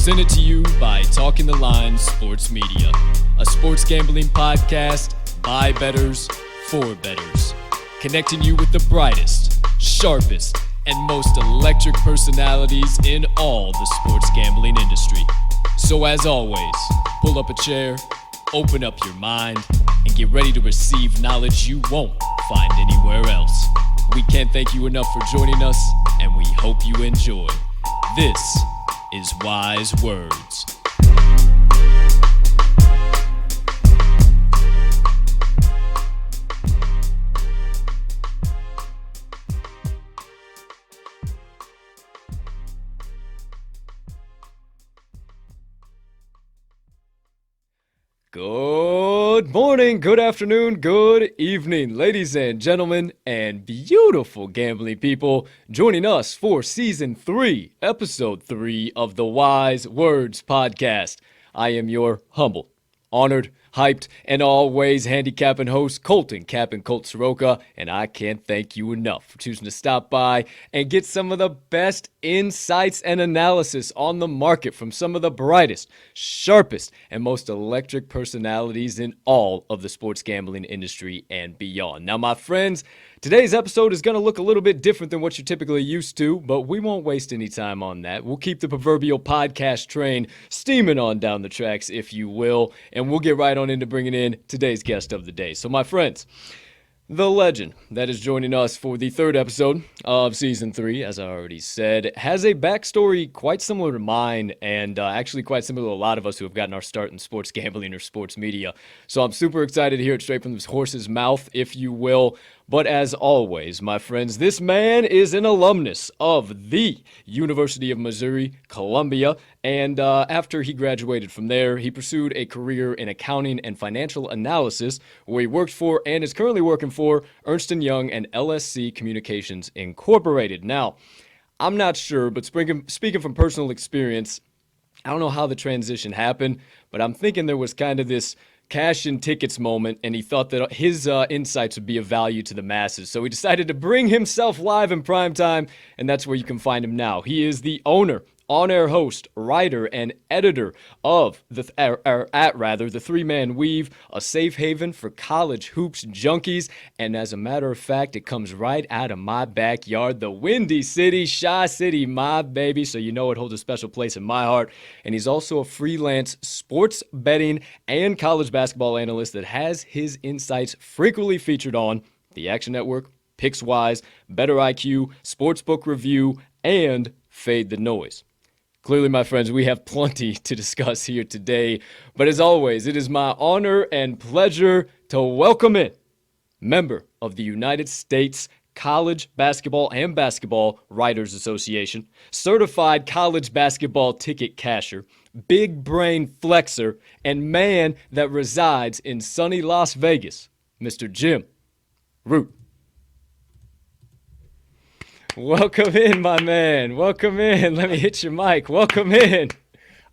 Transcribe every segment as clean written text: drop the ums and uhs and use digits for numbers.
Presented to you by Talking the Line Sports Media, a sports gambling podcast by bettors for bettors, connecting you with the brightest, sharpest, and most electric personalities in all the sports gambling industry. So as always, pull up a chair, open up your mind, and get ready to receive knowledge you won't find anywhere else. We can't thank you enough for joining us, and we hope you enjoy. This is Wise Words. Good morning, good afternoon, good evening, ladies and gentlemen, and beautiful gambling people joining us for Season 3, Episode 3 of the Wise Words Podcast. I am your humble, honored, hyped, and always handicapping host, Colt and Colt Soroka, and I can't thank you enough for choosing to stop by and get some of the best insights and analysis on the market from some of the brightest, sharpest, and most electric personalities in all of the sports gambling industry and beyond. Now, my friends, today's episode is going to look a little bit different than what you're typically used to, but we won't waste any time on that. We'll keep the proverbial podcast train steaming on down the tracks, if you will, and we'll get right on into bringing in today's guest of the day. So, my friends, the legend that is joining us for the third episode of Season 3, as I already said, has a backstory quite similar to mine and actually quite similar to a lot of us who have gotten our start in sports gambling or sports media. So I'm super excited to hear it straight from this horse's mouth, if you will. But as always, my friends, this man is an alumnus of the University of Missouri, Columbia, and after he graduated from there, he pursued a career in accounting and financial analysis, where he worked for and is currently working for Ernst & Young and LSC Communications Incorporated. Now, I'm not sure, but speaking from personal experience, I don't know how the transition happened, but I'm thinking there was kind of this cash and tickets moment, and he thought that his insights would be of value to the masses. So he decided to bring himself live in prime time, and that's where you can find him now. He is the owner, on-air host, writer, and editor of the Three-Man Weave, a safe haven for college hoops junkies. And as a matter of fact, it comes right out of my backyard, the Windy City, Shy City, my baby. So you know it holds a special place in my heart. And he's also a freelance sports betting and college basketball analyst that has his insights frequently featured on the Action Network, Pickswise, BettorIQ, Sportsbook Review, and Fade the Noise. Clearly, my friends, we have plenty to discuss here today, but as always, it is my honor and pleasure to welcome in member of the United States College Basketball and Basketball Writers Association, certified college basketball ticket casher, big brain flexer, and man that resides in sunny Las Vegas, Mr. Jim Root. Welcome in, my man. Welcome in. Let me hit your mic. Welcome in.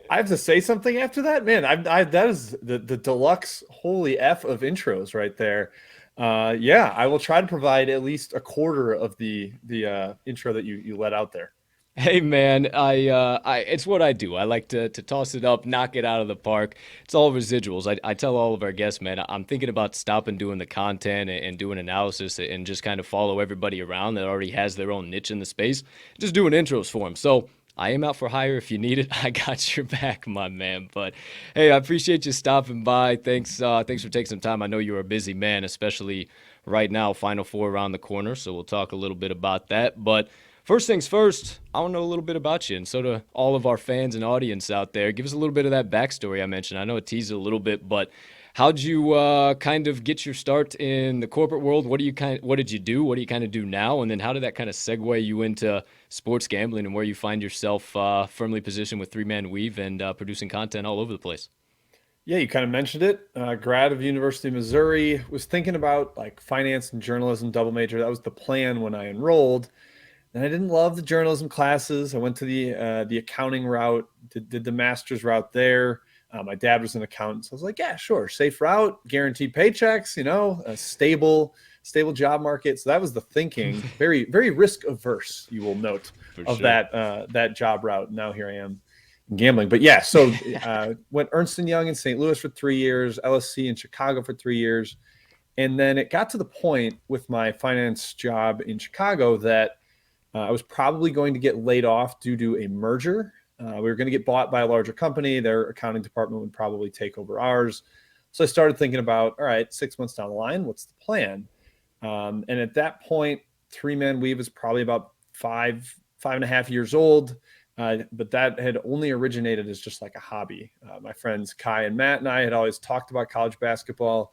I have to say something after that, man. That is the deluxe holy F of intros right there. Yeah, I will try to provide at least a quarter of the intro that you let out there. Hey man, I it's what I do. I like to toss it up, knock it out of the park. It's all residuals. I tell all of our guests, man, I'm thinking about stopping doing the content and doing analysis and just kind of follow everybody around that already has their own niche in the space. Just doing intros for them. So I am out for hire if you need it. I got your back, my man. But hey, I appreciate you stopping by. Thanks for taking some time. I know you're a busy man, especially right now. Final Four around the corner, so we'll talk a little bit about that. But first things first, I want to know a little bit about you, and so do all of our fans and audience out there. Give us a little bit of that backstory I mentioned. I know it teased it a little bit, but how'd you kind of get your start in the corporate world? What did you do? What do you kind of do now? And then how did that kind of segue you into sports gambling and where you find yourself firmly positioned with Three-Man Weave and producing content all over the place? Yeah, you kind of mentioned it. Grad of University of Missouri, was thinking about like finance and journalism double major. That was the plan when I enrolled. And I didn't love the journalism classes. I went to the accounting route, did the master's route there. My dad was an accountant, so I was like, yeah, sure, safe route, guaranteed paychecks, a stable job market. So that was the thinking. Very, very risk averse, you will note, of that job route. Now here I am gambling. But yeah, so went Ernst & Young in St. Louis for 3 years, LSC in Chicago for 3 years. And then it got to the point with my finance job in Chicago that I was probably going to get laid off due to a merger. We were going to get bought by a larger company. Their accounting department would probably take over ours. So I started thinking about, all right, 6 months down the line, what's the plan? And at that point, Three Man Weave is probably about 5.5 years old. But that had only originated as just like a hobby. My friends Kai and Matt and I had always talked about college basketball,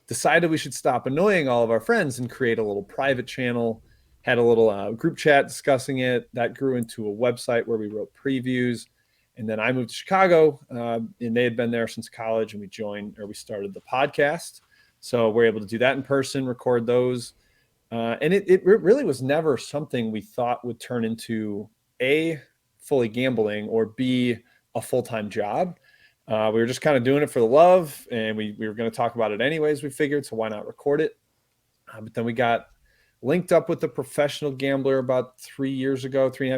decided we should stop annoying all of our friends and create a little private channel, had a little group chat discussing it. That grew into a website where we wrote previews. And then I moved to Chicago, and they had been there since college, and we started the podcast. So we're able to do that in person, record those. And it really was never something we thought would turn into A, fully gambling, or B, a full-time job. We were just kind of doing it for the love, and we were going to talk about it anyways, we figured, so why not record it? But then we got linked up with a professional gambler about 3.5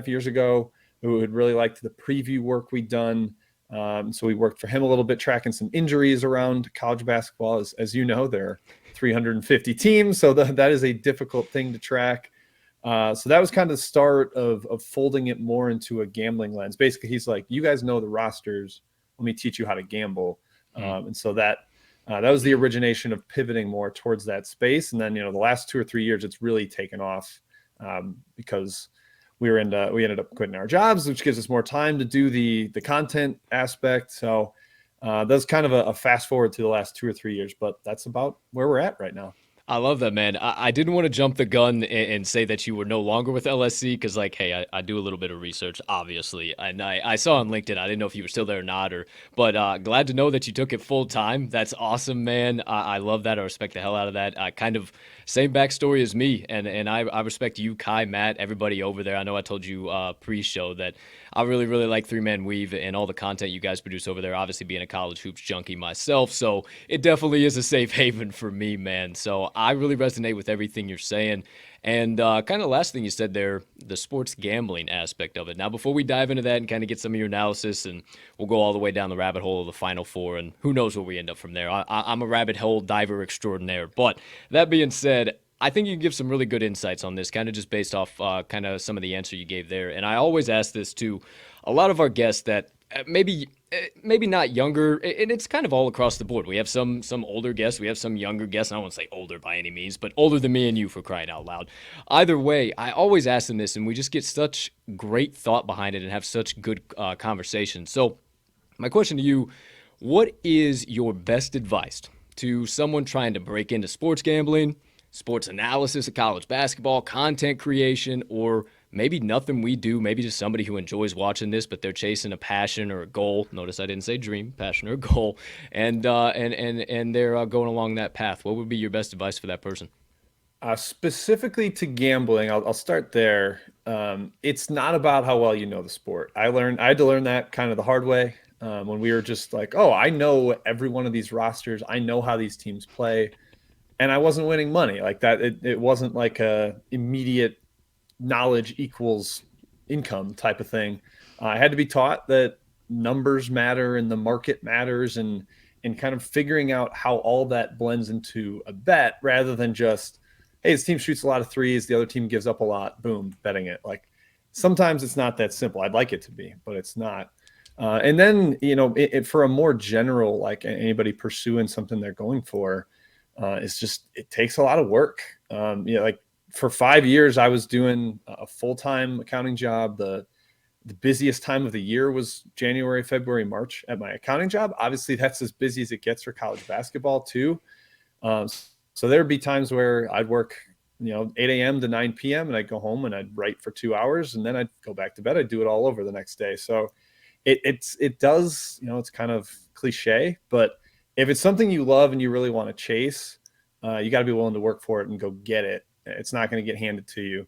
years ago, who had really liked the preview work we'd done. So we worked for him a little bit, tracking some injuries around college basketball. As you know, there are 350 teams, so that is a difficult thing to track. So that was kind of the start of folding it more into a gambling lens. Basically, he's like, you guys know the rosters. Let me teach you how to gamble. And so that was the origination of pivoting more towards that space. And then, the last 2 or 3 years, it's really taken off because we ended up quitting our jobs, which gives us more time to do the content aspect. So that's kind of a fast forward to the last 2 or 3 years, but that's about where we're at right now. I love that, man. I didn't want to jump the gun and say that you were no longer with LSC because, like, hey, I do a little bit of research, obviously, and I saw on LinkedIn. I didn't know if you were still there or not, but glad to know that you took it full time. That's awesome, man. I love that. I respect the hell out of that. Kind of same backstory as me, and I respect you, Kai, Matt, everybody over there. I know I told you pre-show that I really, really like Three Man Weave and all the content you guys produce over there. Obviously, being a college hoops junkie myself, so it definitely is a safe haven for me, man. So I really resonate with everything you're saying. And kind of last thing you said there, the sports gambling aspect of it. Now, before we dive into that and kind of get some of your analysis, and we'll go all the way down the rabbit hole of the Final Four, and who knows where we end up from there. I'm a rabbit hole diver extraordinaire. But that being said, I think you can give some really good insights on this, kind of just based off kind of some of the answer you gave there. And I always ask this to a lot of our guests that maybe not younger, and it's kind of all across the board. We have some older guests, we have some younger guests. I don't want to say older by any means, but older than me and you, for crying out loud. Either way, I always ask them this, and we just get such great thought behind it and have such good conversation. So my question to you, what is your best advice to someone trying to break into sports gambling, sports analysis of college basketball, content creation, or maybe nothing we do, maybe just somebody who enjoys watching this, but they're chasing a passion or a goal? Notice I didn't say dream, passion or goal, and they're going along that path. What would be your best advice for that person? Specifically to gambling, I'll start there. It's not about how well you know the sport. I had to learn that kind of the hard way when we were just like, oh, I know every one of these rosters. I know how these teams play. And I wasn't winning money like that. It wasn't like a immediate knowledge equals income type of thing. I had to be taught that numbers matter and the market matters, and kind of figuring out how all that blends into a bet rather than just, hey, this team shoots a lot of threes, the other team gives up a lot, boom, betting it. Like sometimes it's not that simple. I'd like it to be, but it's not. And then, for a more general, like anybody pursuing something they're going for, it takes a lot of work. Like for 5 years, I was doing a full-time accounting job. The busiest time of the year was January, February, March at my accounting job. Obviously, that's as busy as it gets for college basketball too. So there'd be times where I'd work, 8 a.m. to 9 p.m. and I'd go home and I'd write for 2 hours and then I'd go back to bed. I'd do it all over the next day. So it does, it's kind of cliche, but if it's something you love and you really want to chase, you got to be willing to work for it and go get it. It's not going to get handed to you.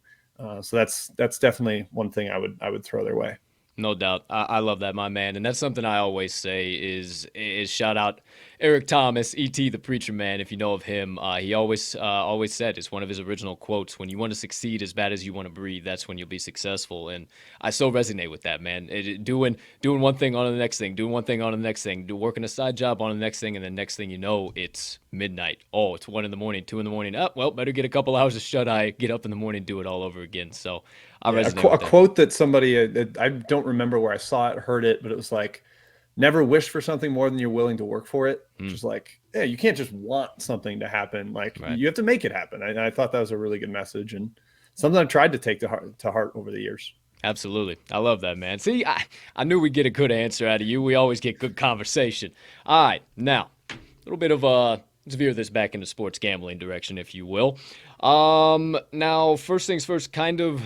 So that's definitely one thing I would throw their way. No doubt. I love that, my man. And that's something I always say is shout out. Eric Thomas, E.T. the Preacher Man, if you know of him, he always said, it's one of his original quotes, when you want to succeed as bad as you want to breathe, that's when you'll be successful. And I so resonate with that, man. Doing one thing on the next thing, doing one thing on the next thing, working a side job on the next thing, and the next thing you know, it's midnight. Oh, it's 1 a.m, 2 a.m. Oh, well, better get a couple hours of shut eye, get up in the morning, do it all over again. So I Yeah, resonate a with that. quote that somebody, I don't remember where I saw it, heard it, but it was like, never wish for something more than you're willing to work for it. Which is like, yeah, you can't just want something to happen. Like Right. you have to make it happen. I thought that was a really good message and something I've tried to take to heart over the years. Absolutely. I love that, man. See, I knew we'd get a good answer out of you. We always get good conversation. All right, now, a little bit of let's veer this back into sports gambling direction, if you will. Now, first things first, kind of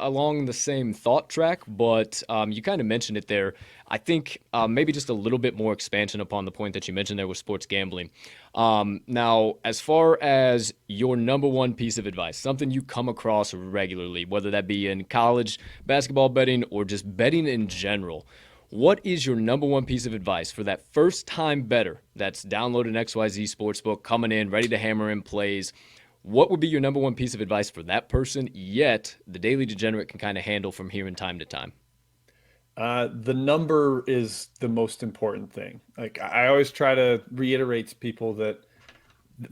along the same thought track, but you kind of mentioned it there. I think maybe just a little bit more expansion upon the point that you mentioned there with sports gambling. Now, as far as your number one piece of advice, something you come across regularly, whether that be in college basketball betting or just betting in general, what is your number one piece of advice for that first time bettor that's downloaded an XYZ Sportsbook, coming in, ready to hammer in plays? What would be your number one piece of advice for that person, yet the Daily Degenerate can kind of handle from here in time to time? The number is the most important thing. Like I always try to reiterate to people that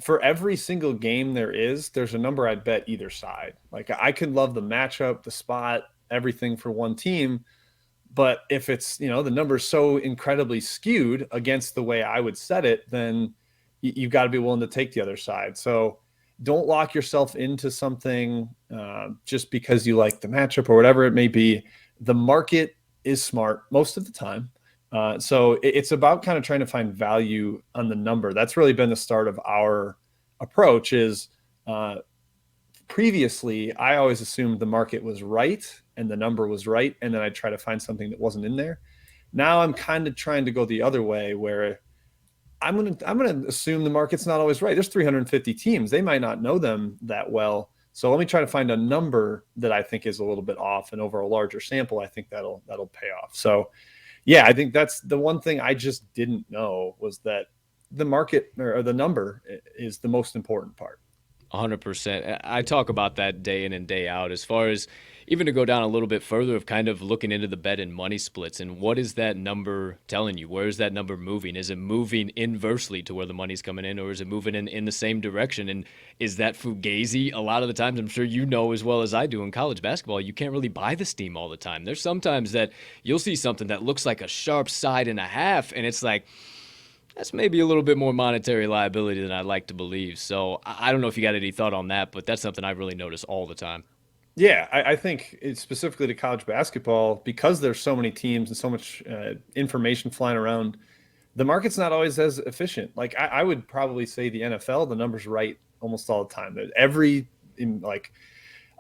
for every single game there's a number I'd bet either side. Like I could love the matchup, the spot, everything for one team, but if it's, the number's so incredibly skewed against the way I would set it, then you've got to be willing to take the other side. So don't lock yourself into something just because you like the matchup or whatever it may be. The market is smart most of the time. So it's about kind of trying to find value on the number. That's really been the start of our approach is previously, I always assumed the market was right and the number was right. And then I'd try to find something that wasn't in there. Now I'm kind of trying to go the other way where I'm gonna assume the market's not always right. There's 350 teams. They might not know them that well. So let me try to find a number that I think is a little bit off, and over a larger sample, I think that'll pay off. So yeah, I think that's the one thing I just didn't know was that the market or the number is the most important part. 100%. I talk about that day in and day out, as far as even to go down a little bit further of kind of looking into the bet and money splits and what is that number telling you? Where is that number moving? Is it moving inversely to where the money's coming in, or is it moving in the same direction? And is that fugazi? A lot of the times, I'm sure you know as well as I do in college basketball, you can't really buy the steam all the time. There's sometimes that you'll see something that looks like a sharp side and a half, and it's like, that's maybe a little bit more monetary liability than I'd like to believe. So I don't know if you got any thought on that, but that's something I really notice all the time. Yeah, I think it's specifically to college basketball because there's so many teams and so much information flying around. The market's not always as efficient. Like I would probably say the NFL, the numbers right almost all the time. Like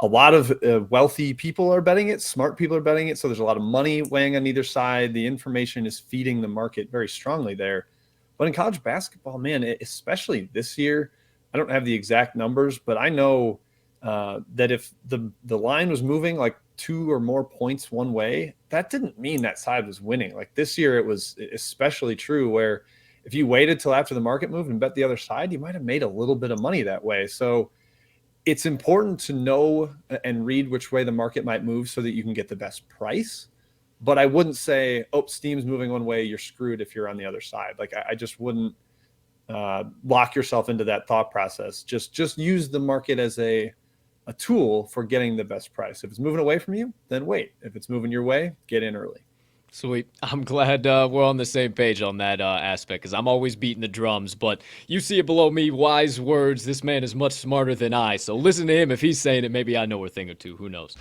a lot of wealthy people are betting it, smart people are betting it. So there's a lot of money weighing on either side. The information is feeding the market very strongly there. But in college basketball, man, especially this year, I don't have the exact numbers, but I know that if the line was moving like 2 or more points one way, that didn't mean that side was winning. Like this year, it was especially true where if you waited till after the market moved and bet the other side, you might have made a little bit of money that way. So it's important to know and read which way the market might move so that you can get the best price. But I wouldn't say, oh, steam's moving one way, you're screwed if you're on the other side. Like I just wouldn't lock yourself into that thought process. Just use the market as a tool for getting the best price. If it's moving away from you, then wait. If it's moving your way, get in early. Sweet. I'm glad we're on the same page on that aspect, because I'm always beating the drums. But you see it below me, wise words. This man is much smarter than I. So listen to him. If he's saying it, maybe I know a thing or two. Who knows?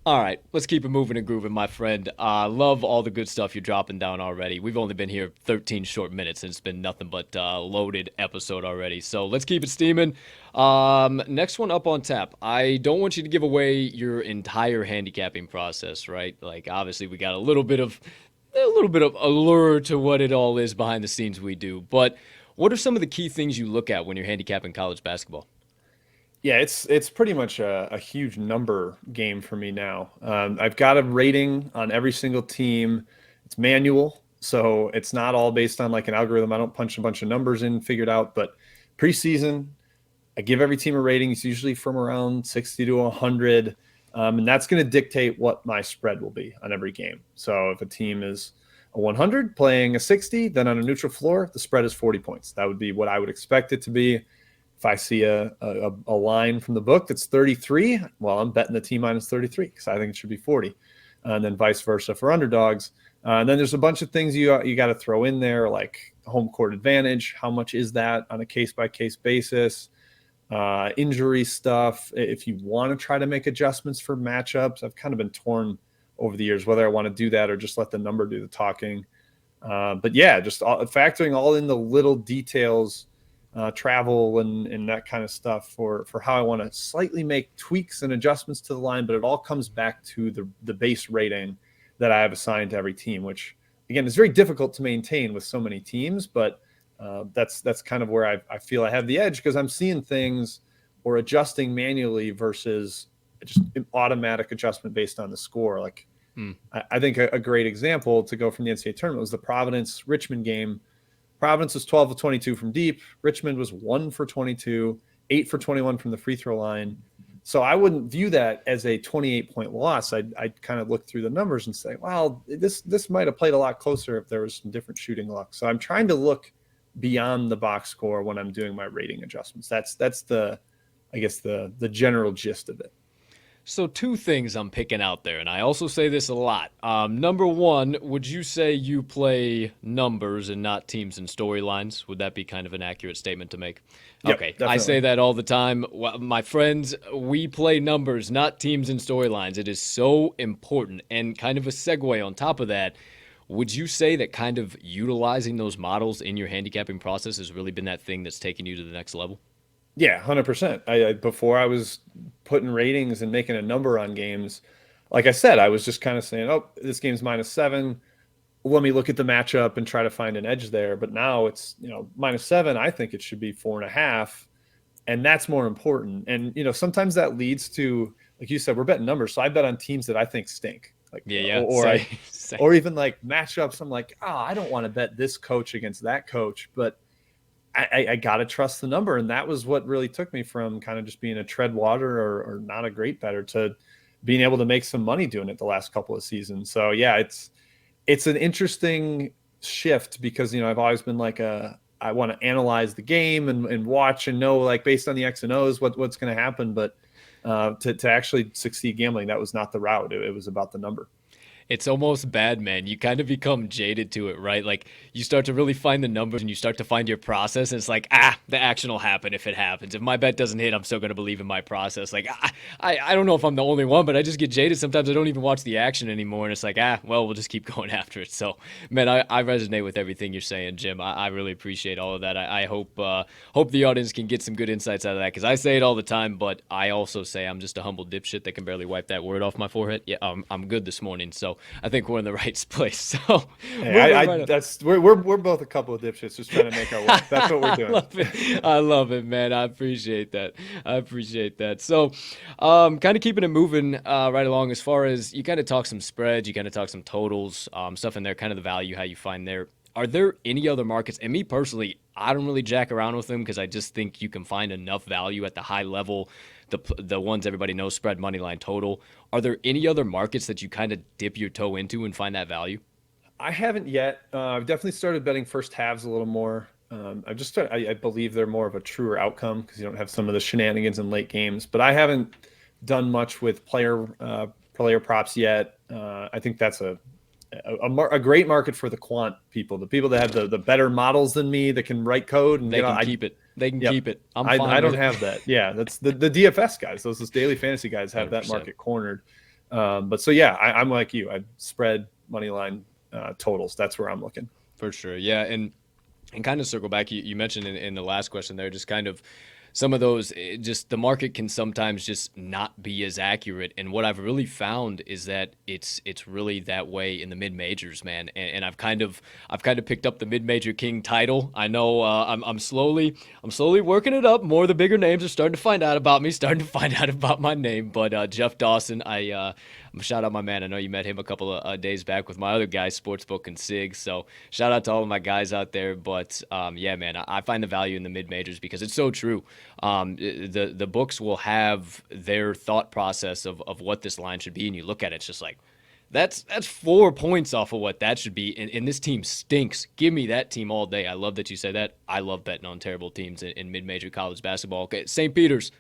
All right, let's keep it moving and grooving, my friend. Love all the good stuff you're dropping down already. We've only been here 13 short minutes, and it's been nothing but loaded episode already. So let's keep it steaming. Next one up on tap. I don't want you to give away your entire handicapping process, right? Like, obviously, we got a little bit of allure to what it all is behind the scenes we do. But what are some of the key things you look at when you're handicapping college basketball? Yeah, it's pretty much a huge number game for me now. I've got a rating on every single team. It's manual. So it's not all based on like an algorithm. I don't punch a bunch of numbers in, figured out, but preseason, I give every team a rating. It's usually from around 60 to 100. And that's going to dictate what my spread will be on every game. So if a team is a 100 playing a 60, then on a neutral floor, the spread is 40 points. That would be what I would expect it to be. If I see a line from the book that's 33, well, I'm betting the team minus 33 because I think it should be 40. And then vice versa for underdogs. And then there's a bunch of things you got to throw in there, like home court advantage. How much is that on a case-by-case basis? Injury stuff. If you want to try to make adjustments for matchups, I've kind of been torn over the years whether I want to do that or just let the number do the talking. But yeah, just factoring all in the little details, travel and that kind of stuff for how I want to slightly make tweaks and adjustments to the line. But it all comes back to the base rating that I have assigned to every team, which again is very difficult to maintain with so many teams. But that's kind of where I feel I have the edge because I'm seeing things or adjusting manually versus just an automatic adjustment based on the score. Like I think a great example to go from the NCAA tournament was the Providence Richmond game. Providence was 12 of 22 from deep. Richmond was 1 for 22, 8 for 21 from the free throw line. So I wouldn't view that as a 28-point loss. I'd kind of look through the numbers and say, well, this might have played a lot closer if there was some different shooting luck. So I'm trying to look beyond the box score when I'm doing my rating adjustments. That's the general gist of it. So two things I'm picking out there, and I also say this a lot. Number one, would you say you play numbers and not teams and storylines? Would that be kind of an accurate statement to make? Yep, okay, definitely. I say that all the time. Well, my friends, we play numbers, not teams and storylines. It is so important. And kind of a segue on top of that, would you say that kind of utilizing those models in your handicapping process has really been that thing that's taken you to the next level? Yeah, 100%. Before I was putting ratings and making a number on games, like I said, I was just kind of saying, oh, this game's -7. Let me look at the matchup and try to find an edge there. But now it's, -7. I think it should be 4.5. And that's more important. And, sometimes that leads to, like you said, we're betting numbers. So I bet on teams that I think stink. Like, Yeah. or even like matchups. I'm like, I don't want to bet this coach against that coach, but I got to trust the number. And that was what really took me from kind of just being a tread water or not a great bettor to being able to make some money doing it the last couple of seasons. So yeah, it's an interesting shift because, I've always been like I want to analyze the game and watch and know, like, based on the X and O's, what's going to happen. But to actually succeed gambling, that was not the route. It was about the number. It's almost bad, man. You kind of become jaded to it, right? Like you start to really find the numbers and you start to find your process. And it's like, the action will happen if it happens. If my bet doesn't hit, I'm still going to believe in my process. Like, I don't know if I'm the only one, but I just get jaded. Sometimes I don't even watch the action anymore. And it's like, well, we'll just keep going after it. So, man, I resonate with everything you're saying, Jim. I really appreciate all of that. I hope the audience can get some good insights out of that because I say it all the time, but I also say I'm just a humble dipshit that can barely wipe that word off my forehead. Yeah, I'm good this morning. So I think we're in the right place. So we're both a couple of dipshits just trying to make our way. That's what we're doing. I love it, man. I appreciate that. So, kind of keeping it moving right along. As far as you kind of talk some spreads, you kind of talk some totals, stuff in there, kind of the value, how you find there. Are there any other markets? And me personally, I don't really jack around with them because I just think you can find enough value at the high level, the ones everybody knows, spread, money line, total. Are there any other markets that you kind of dip your toe into and find that value? I haven't yet. I've definitely started betting first halves a little more. I believe they're more of a truer outcome because you don't have some of the shenanigans in late games. But I haven't done much with player props yet. I think that's a great market for the quant people, the people that have the better models than me that can write code and they can keep it. They can keep it. I don't have that. Yeah, that's the DFS guys. Those daily fantasy guys have 100%. That market cornered. But so yeah, I'm like you. I spread money line totals. That's where I'm looking. For sure. Yeah, and kind of circle back. You mentioned in the last question there, just kind of some of those, just the market can sometimes just not be as accurate. And what I've really found is that it's really that way in the mid majors, man. And I've kind of picked up the mid major king title. I know I'm slowly working it up. More of the bigger names are starting to find out about me, starting to find out about my name. But Jeff Dawson, shout out my man. I know you met him a couple of days back with my other guys, Sportsbook and Sig. So shout out to all of my guys out there. But yeah, man, I find the value in the mid majors because it's so true. The books will have their thought process of what this line should be, and you look at it, it's just like, that's 4 points off of what that should be, and this team stinks. Give me that team all day. I love that you say that. I love betting on terrible teams in mid-major college basketball. Okay, St. Peter's,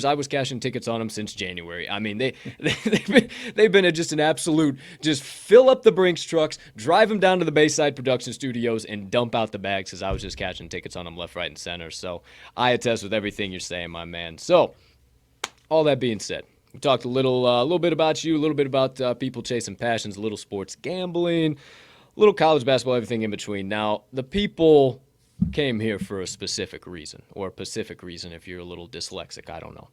I was cashing tickets on them since January. I mean, they've been just an absolute, just fill up the Brinks trucks, drive them down to the Bayside Production Studios, and dump out the bags because I was just cashing tickets on them left, right, and center. So I attest with everything you're saying, my man. So all that being said, we talked a little bit about you, a little bit about people chasing passions, a little sports gambling, a little college basketball, everything in between. Now, the people came here for a specific reason, or a Pacific reason if you're a little dyslexic, I don't know.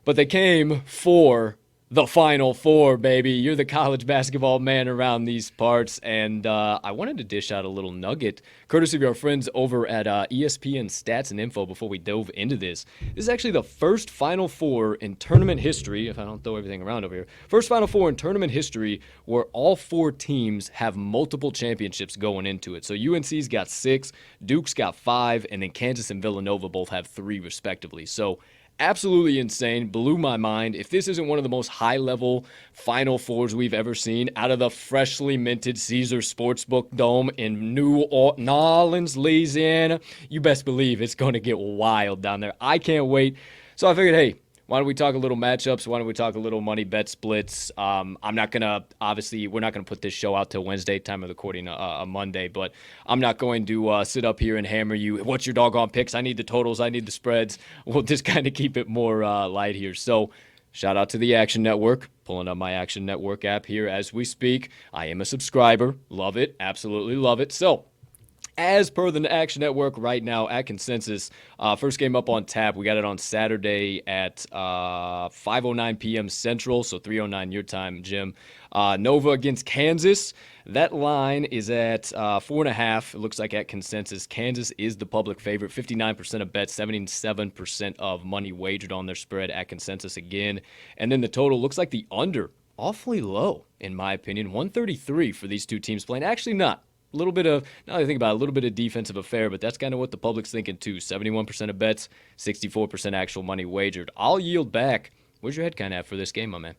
But they came for the Final Four, baby. You're the college basketball man around these parts, and I wanted to dish out a little nugget, courtesy of our friends over at ESPN Stats and Info before we dove into this. This is actually the first Final Four in tournament history, if I don't throw everything around over here, first Final Four in tournament history where all 4 teams have multiple championships going into it. So UNC's got 6, Duke's got 5, and then Kansas and Villanova both have 3 respectively. So absolutely insane. Blew my mind. If this isn't one of the most high-level Final Fours we've ever seen out of the freshly minted Caesars Sportsbook Dome in New Orleans, Louisiana, you best believe it's going to get wild down there. I can't wait. So I figured, hey, why don't we talk a little matchups? Why don't we talk a little money bet splits? I'm not going to, obviously, we're not going to put this show out till Wednesday, time of recording a Monday, but I'm not going to sit up here and hammer you. What's your doggone picks? I need the totals. I need the spreads. We'll just kind of keep it more light here. So shout out to the Action Network. Pulling up my Action Network app here as we speak. I am a subscriber. Love it. Absolutely love it. So as per the Action Network right now at Consensus, first game up on tap. We got it on Saturday at 5:09 p.m. Central, so 3:09 your time, Jim. Nova against Kansas. That line is at 4.5. It looks like at Consensus, Kansas is the public favorite. 59% of bets, 77% of money wagered on their spread at Consensus again. And then the total looks like the under, awfully low, in my opinion. 133 for these two teams playing. Actually not. A little bit of, now that I think about it, a little bit of defensive affair, but that's kind of what the public's thinking too. 71% of bets, 64% actual money wagered. I'll yield back. Where's your head kind of at for this game, my man?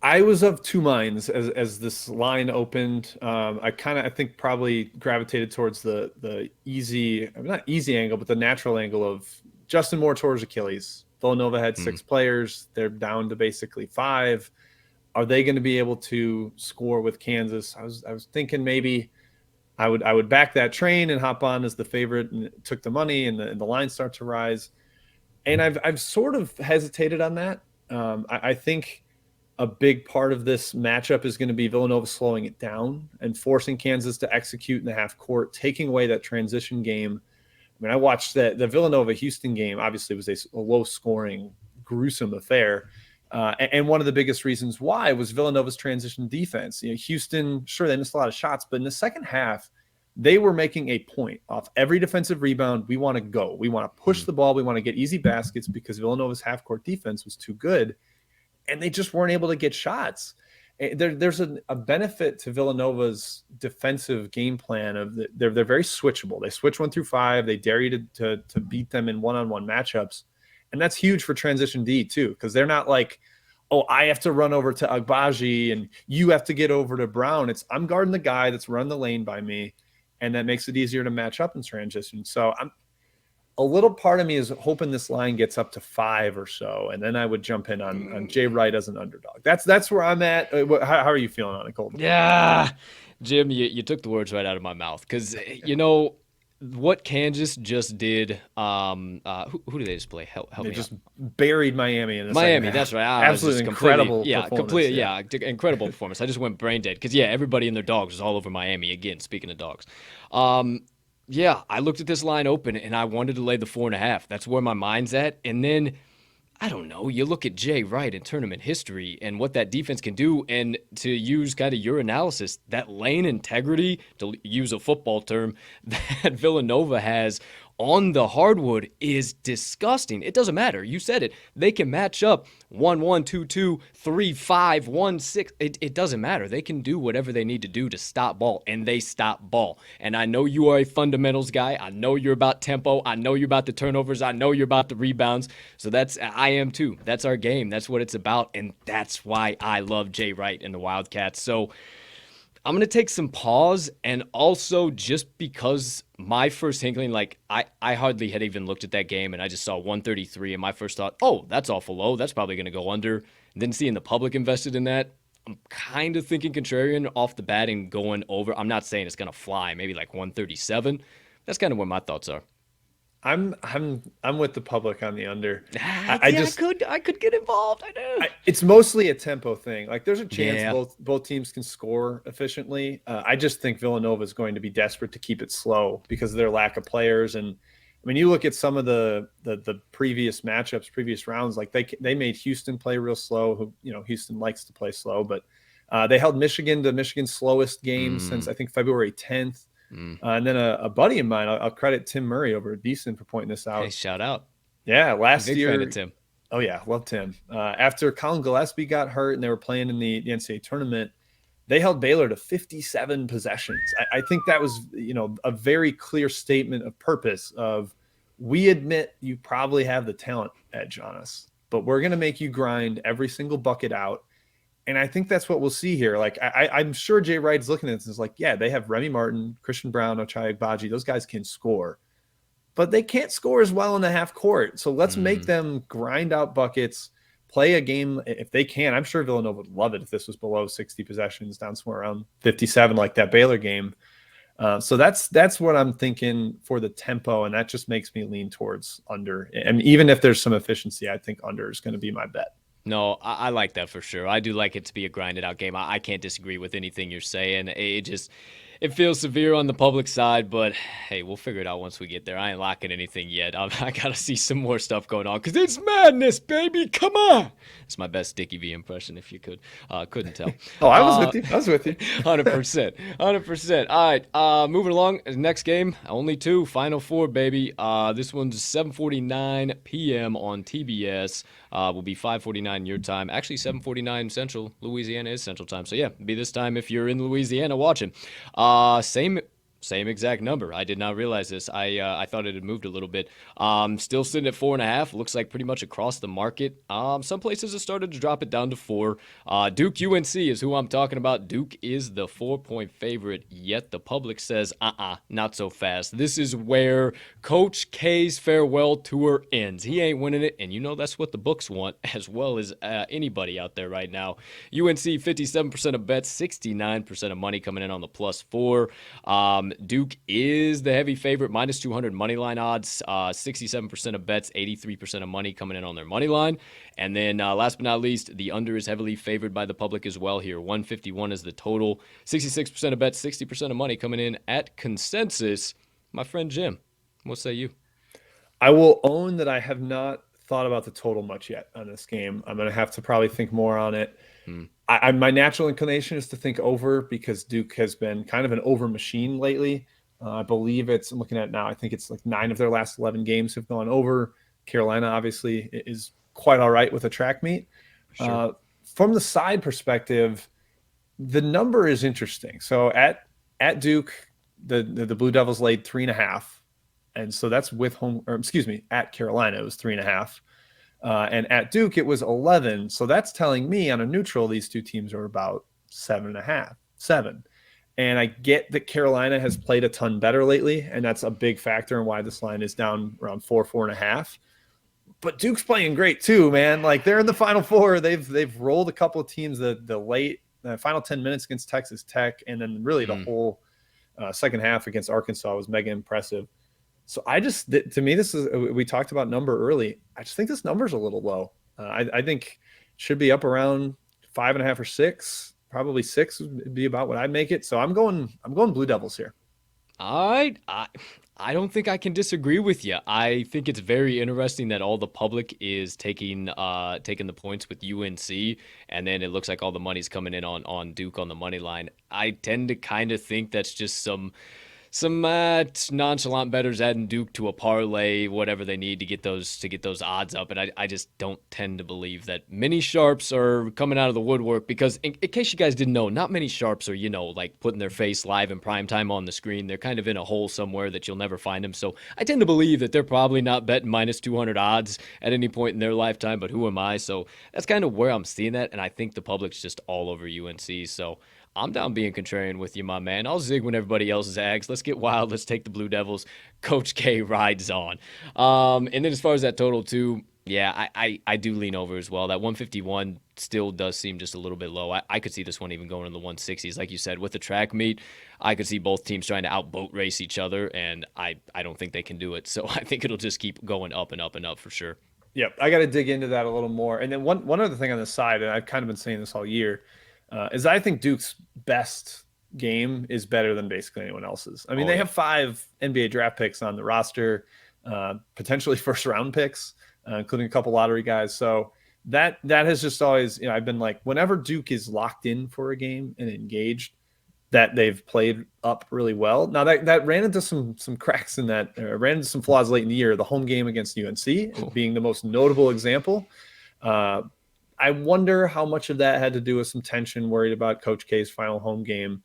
I was of two minds as this line opened. I think probably gravitated towards the easy, not easy angle, but the natural angle of Justin Moore towards Achilles. Villanova had 6 players. They're down to basically 5. Are they going to be able to score with Kansas? I was thinking maybe I would back that train and hop on as the favorite and took the money and the line start to rise. And I've sort of hesitated on that. I think a big part of this matchup is going to be Villanova slowing it down and forcing Kansas to execute in the half court, taking away that transition game. I mean, I watched the Villanova-Houston game. Obviously, it was a low-scoring, gruesome affair. And one of the biggest reasons why was Villanova's transition defense. You know, Houston, sure, they missed a lot of shots, but in the second half, they were making a point off every defensive rebound. We want to go. We want to push the ball. We want to get easy baskets because Villanova's half-court defense was too good, and they just weren't able to get shots. There's a benefit to Villanova's defensive game plan of they're very switchable. They switch 1 through 5. They dare you to beat them in one-on-one matchups. And that's huge for transition D too, because they're not like, oh, I have to run over to Agbaji and you have to get over to Brown. It's I'm guarding the guy that's run the lane by me, and that makes it easier to match up in transition. So a little part of me is hoping this line gets up to 5 or so, and then I would jump in on Jay Wright as an underdog. That's where I'm at. How are you feeling on it, Colton? Yeah, Jim, you took the words right out of my mouth because what Kansas just did. Who did they just play? Help they me just out. Buried Miami in the Miami. That's right. Absolutely incredible. Incredible performance. I just went brain dead because everybody and their dogs was all over Miami again. Speaking of dogs, Yeah, I looked at this line open and I wanted to lay the 4.5. That's where my mind's at. And then I don't know. You look at Jay Wright in tournament history and what that defense can do, and to use kind of your analysis, that lane integrity, to use a football term, that Villanova has on the hardwood is disgusting. It doesn't matter. You said it. They can match up 1-1, 2-2, 3-5, 1-6. It doesn't matter. They can do whatever they need to do to stop ball, and they stop ball. And I know you are a fundamentals guy. I know you're about tempo. I know you're about the turnovers. I know you're about the rebounds. So I am too. That's our game. That's what it's about, and that's why I love Jay Wright and the Wildcats. So I'm going to take some pause, and also just because my first inkling, like I hardly had even looked at that game, and I just saw 133, and my first thought, oh, that's awful low. That's probably going to go under. And then seeing the public invested in that, I'm kind of thinking contrarian off the bat and going over. I'm not saying it's going to fly, maybe like 137. That's kind of where my thoughts are. I'm with the public on the under. I could get involved. I do. It's mostly a tempo thing. Like there's a chance Yeah. both teams can score efficiently. I just think Villanova is going to be desperate to keep it slow because of their lack of players. And I mean, you look at some of the previous matchups, previous rounds. Like they made Houston play real slow. Who Houston likes to play slow, but they held Michigan to Michigan's slowest game since I think February 10th. And then a buddy of mine, I'll credit Tim Murray over at Beeson for pointing this out. Hey, shout out. Yeah, last Big year. fan of Tim. Oh yeah, love Tim. After Colin Gillespie got hurt and they were playing in the NCAA tournament, they held Baylor to 57 possessions. I think that was a very clear statement of purpose of, we admit you probably have the talent edge on us, but we're going to make you grind every single bucket out. And I think that's what we'll see here. Like I'm sure Jay Wright's looking at this and is like, yeah, they have Remy Martin, Christian Brown, Ochai Agbaji. Those guys can score, but they can't score as well in the half court. So let's make them grind out buckets, play a game if they can. I'm sure Villanova would love it if this was below 60 possessions, down somewhere around 57, like that Baylor game. So that's what I'm thinking for the tempo, and that just makes me lean towards under. And even if there's some efficiency, I think under is going to be my bet. No, I like that for sure. I do like it to be a grinded out game. I can't disagree with anything you're saying. It feels severe on the public side, but hey, we'll figure it out once we get there. I ain't locking anything yet. I got to see some more stuff going on because it's madness, baby. Come on. It's my best Dickie V impression, if you couldn't tell. Oh, I was with you. 100%. 100%. All right, moving along. Next game, only two, Final Four, baby. This one's 7:49 p.m. on TBS. Will be 5:49 your time. Actually, 7:49 Central. Louisiana is Central time. So yeah, be this time if you're in Louisiana watching. Same exact number. I did not realize this. I thought it had moved a little bit. Still sitting at 4.5. Looks like pretty much across the market. Some places have started to drop it down to 4. Duke UNC is who I'm talking about. Duke is the 4-point favorite, yet the public says, not so fast. This is where Coach K's farewell tour ends. He ain't winning it, and that's what the books want, as well as anybody out there right now. UNC 57% of bets, 69% of money coming in on the +4. Duke is the heavy favorite, minus 200 money line odds, 67% of bets, 83% of money coming in on their money line. And then last but not least, the under is heavily favored by the public as well here. 151 is the total, 66% of bets, 60% of money coming in at consensus. My friend Jim, what say you? I will own that I have not thought about the total much yet on this game. I'm going to have to probably think more on it. My natural inclination is to think over because Duke has been kind of an over machine lately. I believe I'm looking at it now, I think it's like 9 of their last 11 games have gone over. Carolina obviously is quite all right with a track meet. Sure. From the side perspective, the number is interesting. So at Duke, the Blue Devils laid 3.5. And so that's at Carolina, it was 3.5. And at Duke, it was 11. So that's telling me on a neutral, these two teams are about 7.5, 7. And I get that Carolina has played a ton better lately, and that's a big factor in why this line is down around 4.5. But Duke's playing great too, man. Like they're in the Final Four. They've rolled a couple of teams the final 10 minutes against Texas Tech, and then really the whole second half against Arkansas was mega impressive. So to me, we talked about number early. I just think this number's a little low. I think it should be up around 5.5 or 6. Probably 6 would be about what I'd make it. So I'm going Blue Devils here. I don't think I can disagree with you. I think it's very interesting that all the public is taking the points with UNC, and then it looks like all the money's coming in on Duke on the money line. I tend to kind of think that's just some nonchalant bettors adding Duke to a parlay, whatever they need to get those odds up. And I just don't tend to believe that many sharps are coming out of the woodwork because, in case you guys didn't know, not many sharps are like putting their face live in prime time on the screen. They're kind of in a hole somewhere that you'll never find them. So I tend to believe that they're probably not betting minus 200 odds at any point in their lifetime. But who am I? So that's kind of where I'm seeing that, and I think the public's just all over UNC. So I'm down being contrarian with you, my man. I'll zig when everybody else zags. Let's get wild. Let's take the Blue Devils. Coach K rides on. And then as far as that total, too, yeah, I do lean over as well. That 151 still does seem just a little bit low. I could see this one even going in the 160s. Like you said, with the track meet, I could see both teams trying to outboat race each other, and I don't think they can do it. So I think it'll just keep going up and up and up for sure. Yep, I got to dig into that a little more. And then one other thing on the side, and I've kind of been saying this all year, is I think Duke's best game is better than basically anyone else's. I mean, they have 5 NBA draft picks on the roster, potentially first round picks, including a couple lottery guys. So that has just always, I've been like, whenever Duke is locked in for a game and engaged, that they've played up really well. Now that ran into some cracks in that, ran into some flaws late in the year. The home game against UNC being the most notable example. I wonder how much of that had to do with some tension, worried about Coach K's final home game.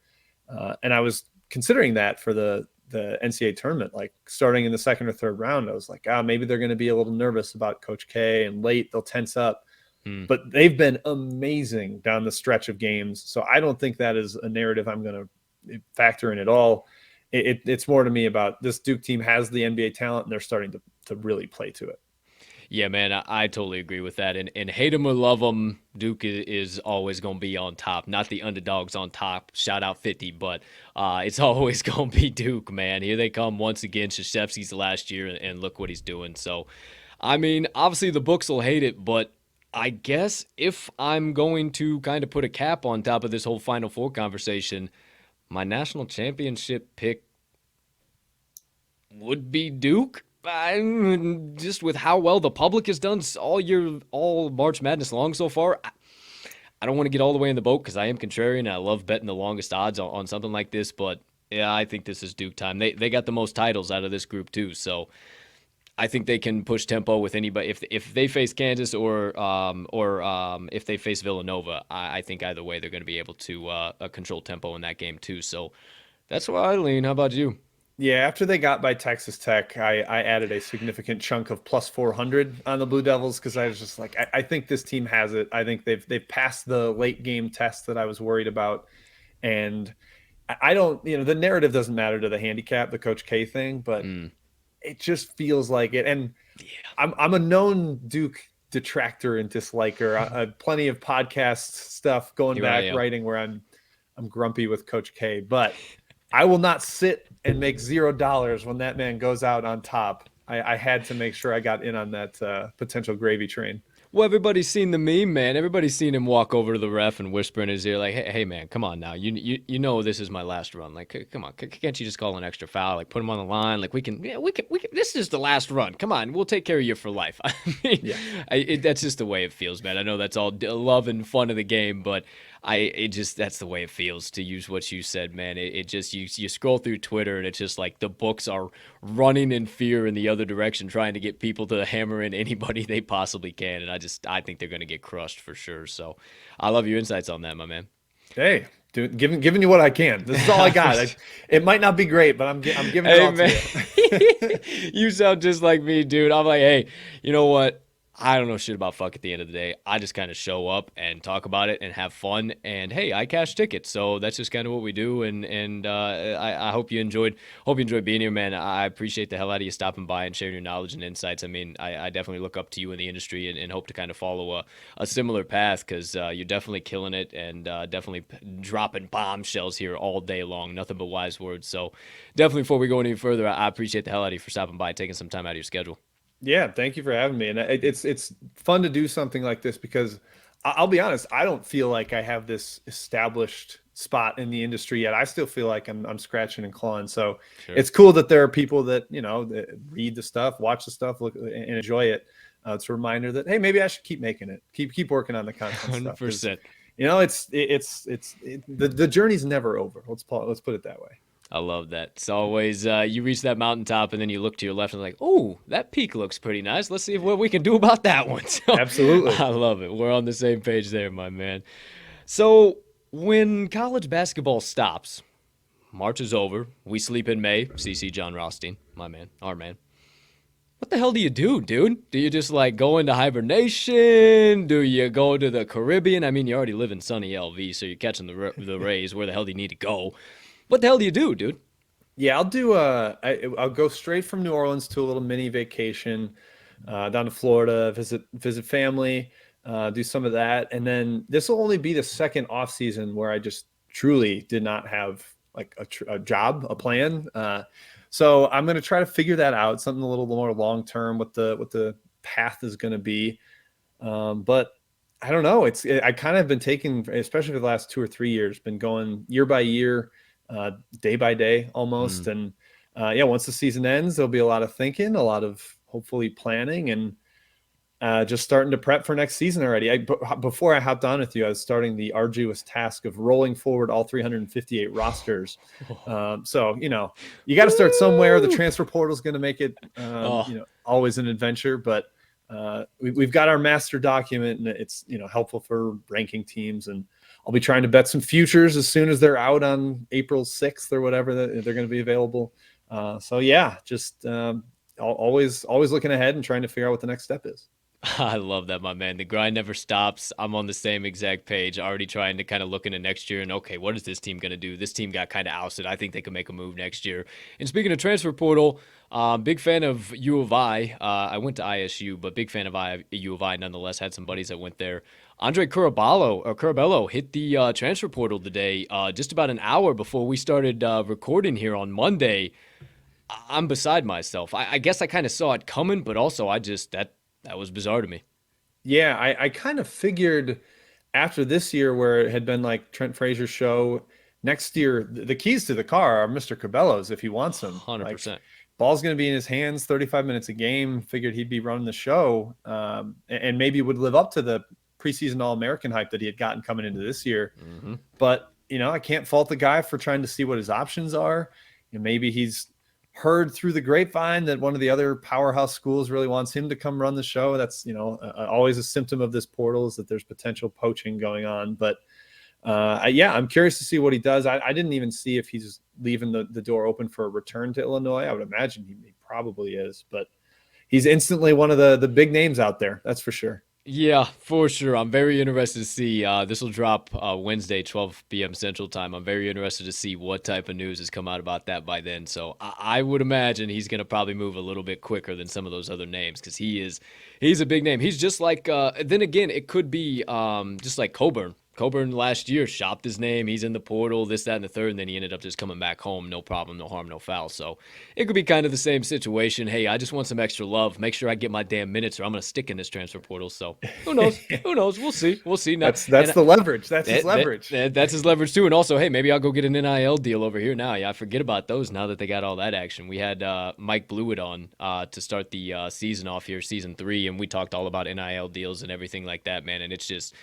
And I was considering that for the NCAA tournament, like starting in the second or third round. I was like, maybe they're going to be a little nervous about Coach K, and late they'll tense up. But they've been amazing down the stretch of games. So I don't think that is a narrative I'm going to factor in at all. It's more to me about this Duke team has the NBA talent, and they're starting to really play to it. Yeah, man, I totally agree with that. And hate them or love them, Duke is always going to be on top. Not the underdogs on top. Shout out 50, but it's always going to be Duke, man. Here they come once again. Krzyzewski's last year, and look what he's doing. So, I mean, obviously the books will hate it, but I guess if I'm going to kind of put a cap on top of this whole Final Four conversation, my national championship pick would be Duke. Just with how well the public has done all year, all March Madness long so far, I don't want to get all the way in the boat because I am contrarian and I love betting the longest odds on something like this. But yeah, I think this is Duke time. They got the most titles out of this group too, so I think they can push tempo with anybody. If they face Kansas or if they face Villanova, I think either way they're going to be able to control tempo in that game too. So that's where I lean. How about you? Yeah, after they got by Texas Tech, I added a significant chunk of plus 400 on the Blue Devils because I was just like, I think this team has it. I think they've passed the late game test that I was worried about, and I don't, the narrative doesn't matter to the handicap, the Coach K thing, but it just feels like it. And Yeah. I'm a known Duke detractor and disliker. Plenty of podcast stuff going Here I back, am. writing where I'm grumpy with Coach K, but I will not sit and make $0 when that man goes out on top. I had to make sure I got in on that potential gravy train. Well, everybody's seen the meme, man. Everybody's seen him walk over to the ref and whisper in his ear, like, "Hey, man, come on now. You know this is my last run. Like, come on, can't you just call an extra foul? Like, put him on the line. Like, we can. This is the last run. Come on, we'll take care of you for life." I mean, Yeah. that's just the way it feels, man. I know that's all love and fun of the game, but that's the way it feels, to use what you said, man. It just you scroll through Twitter and it's just like the books are running in fear in the other direction, trying to get people to hammer in anybody they possibly can, and I think they're going to get crushed for sure. So I love your insights on that, my man. Hey, dude, giving you what I can. This is all I got. It might not be great, but I'm giving it Hey, all man, to you. you sound just like me, dude. I'm like, hey, you know what? I don't know shit about fuck at the end of the day. I just kind of show up and talk about it and have fun. And hey, I cash tickets, so that's just kind of what we do. And I hope you enjoyed being here, man. I appreciate the hell out of you stopping by and sharing your knowledge and insights. I mean, I definitely look up to you in the industry and hope to kind of follow a similar path because you're definitely killing it and definitely dropping bombshells here all day long. Nothing but wise words. So definitely, before we go any further, I appreciate the hell out of you for stopping by, taking some time out of your schedule. Yeah, thank you for having me. And it's fun to do something like this because I'll be honest, I don't feel like I have this established spot in the industry yet. I still feel like I'm scratching and clawing. So Sure. it's cool that there are people that, that read the stuff, watch the stuff, look and enjoy it. It's a reminder that, hey, maybe I should keep making it, keep working on the content stuff. 100%. The journey's never over. Let's put it that way. I love that. It's always you reach that mountaintop and then you look to your left and like, oh, that peak looks pretty nice. Let's see what we can do about that one. So, Absolutely. I love it. We're on the same page there, my man. So when college basketball stops, March is over. We sleep in May. CC John Rothstein, my man, our man. What the hell do you do, dude? Do you just like go into hibernation? Do you go to the Caribbean? I mean, you already live in sunny LV, so you're catching the rays. Where the hell do you need to go? What the hell do you do, dude? Yeah, I'll go straight from New Orleans to a little mini vacation down to Florida, visit family, do some of that. And then this will only be the second off season where I just truly did not have like a job, a plan. So I'm going to try to figure that out, something a little more long-term, what the path is going to be. But I don't know. I kind of been taking, especially for the last 2 or 3 years, been going year by year, day by day almost. And once the season ends, there'll be a lot of thinking, a lot of hopefully planning, and just starting to prep for next season already. Before I hopped on with you, I was starting the arduous task of rolling forward all 358 rosters. So, you got to start somewhere. The transfer portal is going to make it, always an adventure, but we've got our master document, and it's, helpful for ranking teams. And I'll be trying to bet some futures as soon as they're out on April 6th or whatever they're going to be available. Just always looking ahead and trying to figure out what the next step is. I love that, my man. The grind never stops. I'm on the same exact page, already trying to kind of look into next year and, okay, what is this team going to do? This team got kind of ousted. I think they can make a move next year. And speaking of transfer portal, big fan of U of I. I went to ISU, but big fan of U of I nonetheless. Had some buddies that went there. Andre Curabello hit the transfer portal today, just about an hour before we started recording here on Monday. I'm beside myself. I guess I kind of saw it coming, but also that was bizarre to me. Yeah, I kind of figured after this year where it had been like Trent Frazier's show, next year the keys to the car are Mr. Cabello's if he wants them. 100%. Like, ball's going to be in his hands 35 minutes a game. Figured he'd be running the show, and maybe would live up to the preseason All-American hype that he had gotten coming into this year. Mm-hmm. But, I can't fault the guy for trying to see what his options are. Maybe he's heard through the grapevine that one of the other powerhouse schools really wants him to come run the show. That's, always a symptom of this portal is that there's potential poaching going on. But I'm curious to see what he does. I didn't even see if he's leaving the door open for a return to Illinois. I would imagine he probably is, but he's instantly one of the big names out there. That's for sure. Yeah, for sure. I'm very interested to see. This will drop Wednesday, 12 p.m. Central Time. I'm very interested to see what type of news has come out about that by then. So I would imagine he's going to probably move a little bit quicker than some of those other names because he's a big name. He's just like, then again, it could be just like Coburn. Coburn last year shopped his name. He's in the portal, this, that, and the third, and then he ended up just coming back home. No problem, no harm, no foul. So it could be kind of the same situation. Hey, I just want some extra love. Make sure I get my damn minutes or I'm going to stick in this transfer portal. So who knows? Who knows? We'll see. We'll see. Now, that's the leverage. That's his leverage. That's his leverage too. And also, hey, maybe I'll go get an NIL deal over here now. Yeah, I forget about those now that they got all that action. We had Mike Blewett on to start the season off here, season 3, and we talked all about NIL deals and everything like that, man. And it's just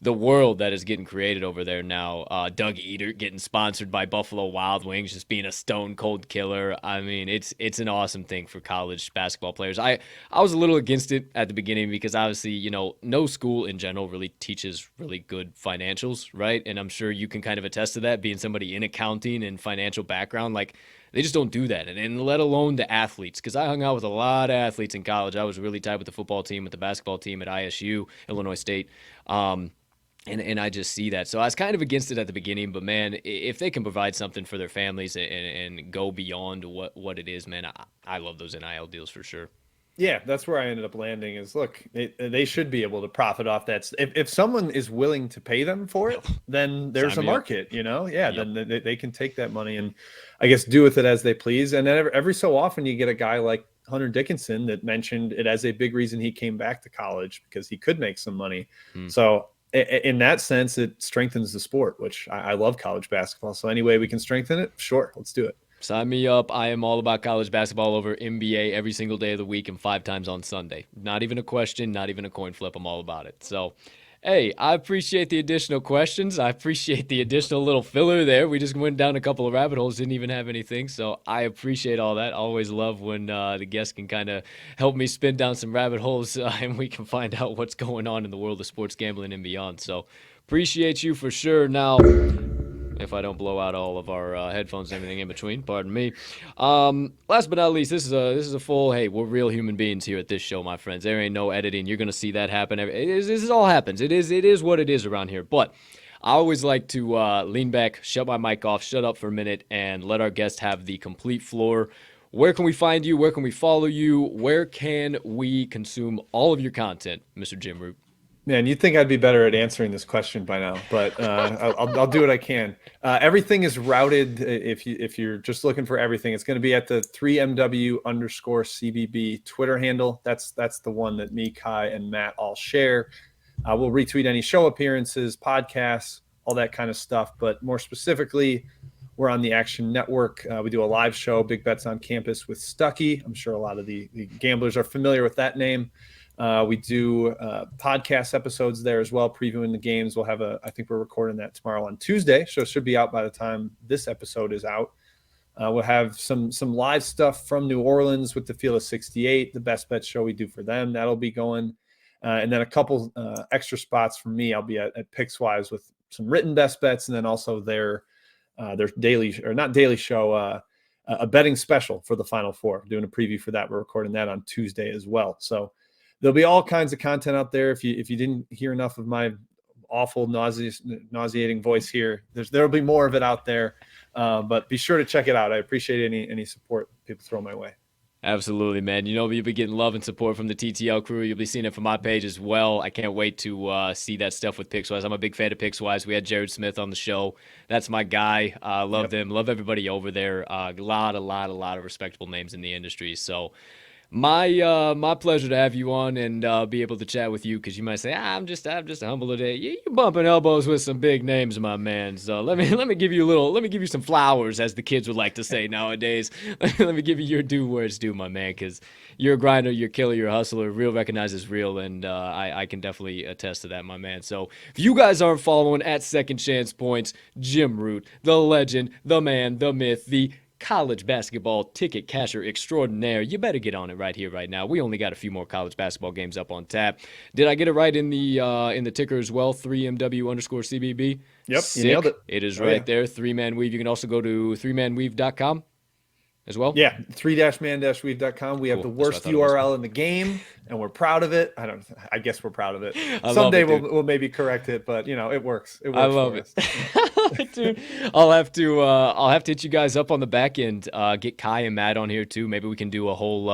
the world that is getting created over there now. Doug Eater getting sponsored by Buffalo Wild Wings, just being a stone cold killer. I mean, it's an awesome thing for college basketball players. I was a little against it at the beginning because obviously, no school in general really teaches really good financials, right? And I'm sure you can kind of attest to that, being somebody in accounting and financial background. Like, they just don't do that. And let alone the athletes, because I hung out with a lot of athletes in college. I was really tight with the football team, with the basketball team at ISU, Illinois State. And I just see that. So I was kind of against it at the beginning, but man, if they can provide something for their families and go beyond what it is, man, I love those NIL deals for sure. Yeah, that's where I ended up landing is, look, they should be able to profit off that. If someone is willing to pay them for it, then there's a market, Yeah, yep. Then they can take that money and I guess do with it as they please. And then every so often you get a guy like Hunter Dickinson that mentioned it as a big reason he came back to college because he could make some money. So in that sense, it strengthens the sport, which I love college basketball. So any way we can strengthen it, sure, let's do it. Sign me up. I am all about college basketball over NBA every single day of the week and 5 times on Sunday. Not even a question, not even a coin flip. I'm all about it. So, hey, I appreciate the additional questions. I appreciate the additional little filler there. We just went down a couple of rabbit holes, didn't even have anything. So I appreciate all that. Always love when the guests can kind of help me spin down some rabbit holes and we can find out what's going on in the world of sports gambling and beyond. So appreciate you for sure. Now, if I don't blow out all of our headphones and everything in between, pardon me. Last but not least, this is a full, hey, we're real human beings here at this show, my friends. There ain't no editing. You're going to see that happen. This all happens. It is what it is around here. But I always like to lean back, shut my mic off, shut up for a minute, and let our guests have the complete floor. Where can we find you? Where can we follow you? Where can we consume all of your content, Mr. Jim Root? Man, you'd think I'd be better at answering this question by now, but I'll do what I can. Everything is routed. If you're just looking for everything, it's going to be at the 3MW_CBB Twitter handle. That's the one that me, Kai, and Matt all share. We'll retweet any show appearances, podcasts, all that kind of stuff. But more specifically, we're on the Action Network. We do a live show, Big Bets on Campus with Stuckey. I'm sure a lot of the gamblers are familiar with that name. We do podcast episodes there as well, previewing the games. We'll have I think we're recording that tomorrow on Tuesday, so it should be out by the time this episode is out. We'll have some live stuff from New Orleans with the Field of 68, the best bet show we do for them. That'll be going. And then a couple extra spots from me. I'll be at Pickswise with some written best bets, and then also their daily, or not daily show, a betting special for the Final Four. Doing a preview for that. We're recording that on Tuesday as well. So there'll be all kinds of content out there. If you didn't hear enough of my awful nauseating voice here, there'll be more of it out there. But be sure to check it out. I appreciate any support people throw my way. Absolutely, man. You know, you'll be getting love and support from the TTL crew. You'll be seeing it from my page as well. I can't wait to see that stuff with Pickswise. I'm a big fan of Pickswise. We had Jared Smith on the show. That's my guy. Love them. Love everybody over there. A lot of respectable names in the industry. So my pleasure to have you on and be able to chat with you, because you might say, I'm just a humble today. You're bumping elbows with some big names, my man. So let me give you some flowers, as the kids would like to say nowadays. Let me give you your due where it's due, my man, because you're a grinder, you're a killer, you're a hustler. Real recognizes real, and I can definitely attest to that, my man. So if you guys aren't following at Second Chance Points, Jim Root, the legend, the man, the myth, the college basketball ticket casher extraordinaire, you better get on it right here, right now. We only got a few more college basketball games up on tap. Did I get it right in the ticker as well? 3MW_CBB. Yep, Sick. You nailed it. It is right there. 3Man Weave. You can also go to 3manweave.com as well. Yeah, 3-man-weave.com. We have the worst URL in the game, and we're proud of it. I guess we're proud of it. Someday we'll maybe correct it, but it works. It works. I love it. Dude, I'll have to hit you guys up on the back end. Get Kai and Matt on here too. Maybe we can do a whole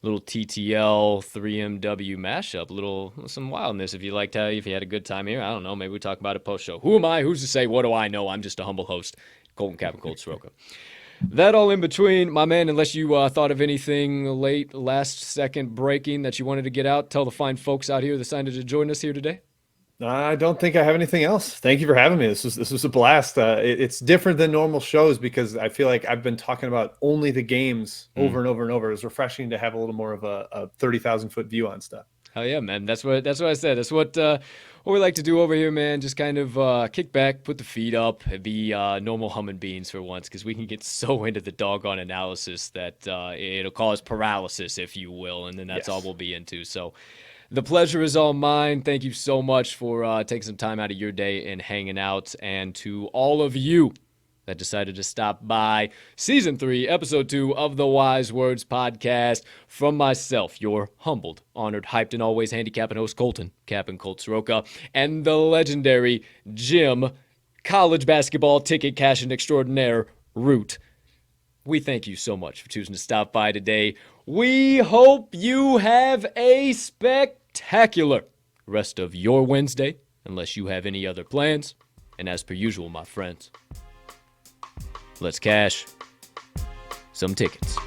little TTL 3MW mashup, some wildness if you had a good time here. I don't know. Maybe we talk about it post show. Who am I? Who's to say? What do I know? I'm just a humble host. Colt and Captain Colt Soroka. That all in between, my man, unless you thought of anything late, last second breaking that you wanted to get out, tell the fine folks out here that decided to join us here today. I don't think I have anything else. Thank you for having me. This was a blast. It's different than normal shows because I feel like I've been talking about only the games over and over and over. It's refreshing to have a little more of a 30,000-foot view on stuff. Hell yeah, man. That's what I said. That's what we like to do over here, man. Just kind of kick back, put the feet up, and be normal humming beans for once, because we can get so into the doggone analysis that it'll cause paralysis, if you will, and then that's all we'll be into. So the pleasure is all mine. Thank you so much for taking some time out of your day and hanging out. And to all of you that decided to stop by Season 3, Episode 2 of the Wise Words Podcast, from myself, your humbled, honored, hyped, and always handicapping host, Colton, Captain Colt Soroka, and the legendary Jim, college basketball ticket cashing extraordinaire, Root. We thank you so much for choosing to stop by today. We hope you have a spectacular rest of your Wednesday, unless you have any other plans. And as per usual, my friends, let's cash some tickets.